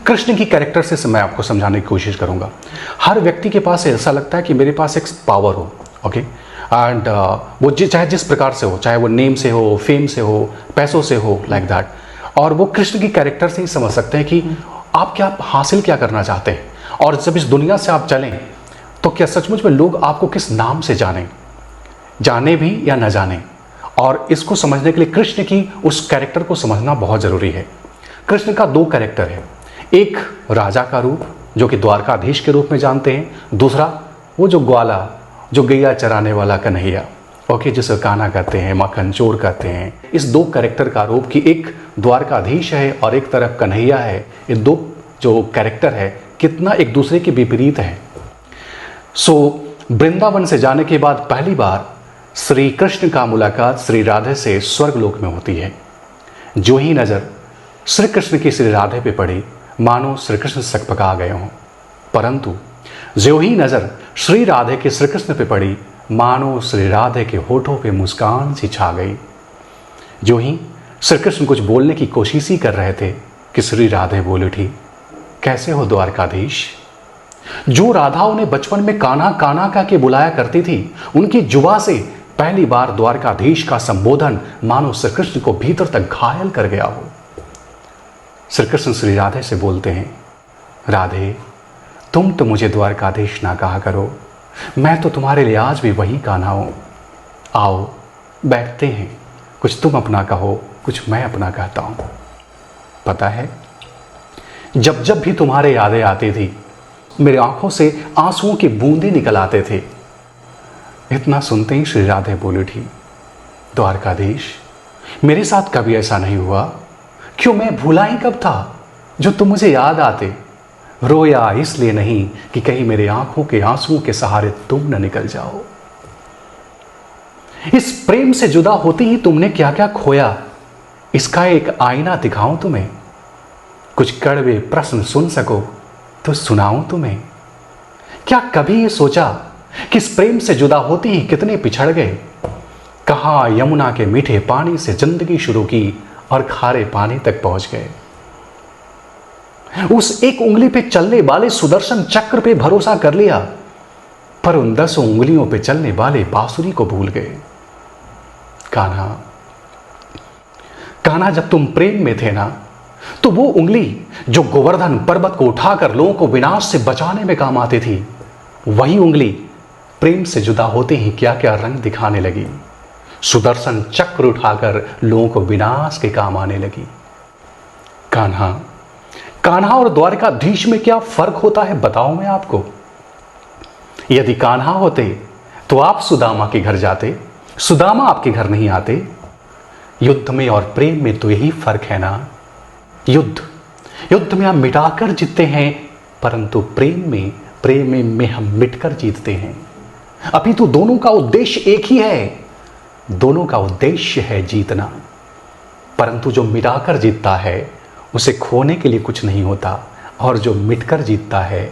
कृष्ण की कैरेक्टर से मैं आपको समझाने की कोशिश करूंगा। हर व्यक्ति के पास ऐसा लगता है कि मेरे पास एक पावर हो, ओके, एंड वो चाहे जिस प्रकार से हो, चाहे वो नेम से हो, फेम से हो, पैसों से हो, लाइक दैट। और वो कृष्ण की कैरेक्टर से ही समझ सकते हैं कि आप क्या हासिल क्या करना चाहते हैं, और जब इस दुनिया से आप चलें तो क्या सचमुच में लोग आपको किस नाम से जाने भी या न जाने। और इसको समझने के लिए कृष्ण की उस कैरेक्टर को समझना बहुत जरूरी है। कृष्ण का दो कैरेक्टर है, एक राजा का रूप जो कि द्वारकाधीश के रूप में जानते हैं, दूसरा वो जो ग्वाला, जो गैया चराने वाला कन्हैया, ओके, जिसे कान्हा कहते हैं, माखन चोर कहते हैं। इस दो कैरेक्टर का रूप कि एक द्वारकाधीश है और एक तरफ कन्हैया है, ये दो जो कैरेक्टर है कितना एक दूसरे के विपरीत है। वृंदावन से जाने के बाद पहली बार श्री कृष्ण का मुलाकात श्री राधे से स्वर्गलोक में होती है। जो ही नजर श्री कृष्ण की श्री राधे पे पड़ी, मानो श्री कृष्ण सकपका गए हों, परंतु जो ही नजर श्री राधे के श्री कृष्ण पे पड़ी, मानो श्री राधे के होठों पे मुस्कान सी छा गई। जो ही श्री कृष्ण कुछ बोलने की कोशिश ही कर रहे थे कि श्री राधे बोल उठी, कैसे हो द्वारकाधीश। जो राधा उन्हें बचपन में कान्हा कान्हा कह के बुलाया करती थी, उनकी जुबा से पहली बार द्वारकाधीश का संबोधन मानो श्री कृष्ण को भीतर तक घायल कर गया हो। श्री कृष्ण श्री राधे से बोलते हैं, राधे तुम तो मुझे द्वारकाधीश ना कहा करो, मैं तो तुम्हारे लिए आज भी वही कान्हा हूं। आओ बैठते हैं, कुछ तुम अपना कहो, कुछ मैं अपना कहता हूं। पता है, जब जब भी तुम्हारे यादें आती थी, मेरी आंखों से आंसुओं की बूंदें निकल आते थे। इतना सुनते ही श्री राधे बोल उठी, द्वारकाधीश मेरे साथ कभी ऐसा नहीं हुआ। क्यों, मैं भूला ही कब था जो तुम मुझे याद आते। रोया इसलिए नहीं कि कहीं मेरे आंखों के आंसुओं के सहारे तुम न निकल जाओ। इस प्रेम से जुदा होते ही तुमने क्या क्या खोया, इसका एक आईना दिखाऊं तुम्हें। कुछ कड़वे प्रश्न सुन सको तो सुनाऊं तुम्हें। क्या कभी ये सोचा कि इस प्रेम से जुदा होते ही कितने पिछड़ गए। कहां यमुना के मीठे पानी से जिंदगी शुरू की और खारे पानी तक पहुंच गए। उस एक उंगली पे चलने वाले सुदर्शन चक्र पे भरोसा कर लिया, पर उन 10 उंगलियों पे चलने वाले बांसुरी को भूल गए। कान्हा, कान्हा जब तुम प्रेम में थे ना, तो वो उंगली जो गोवर्धन पर्वत को उठाकर लोगों को विनाश से बचाने में काम आती थी, वही उंगली प्रेम से जुदा होते ही क्या क्या रंग दिखाने लगी। सुदर्शन चक्र उठाकर लोगों को विनाश के काम आने लगी। कान्हा, कान्हा और द्वारकाधीश में क्या फर्क होता है बताओ मैं आपको। यदि कान्हा होते तो आप सुदामा के घर जाते, सुदामा आपके घर नहीं आते। युद्ध में और प्रेम में तो यही फर्क है ना। युद्ध में हम मिटाकर जीतते हैं, परंतु प्रेम में हम मिटकर जीतते हैं। अभी तो दोनों का उद्देश्य एक ही है, दोनों का उद्देश्य है जीतना। परंतु जो मिटाकर जीतता है उसे खोने के लिए कुछ नहीं होता, और जो मिटकर जीतता है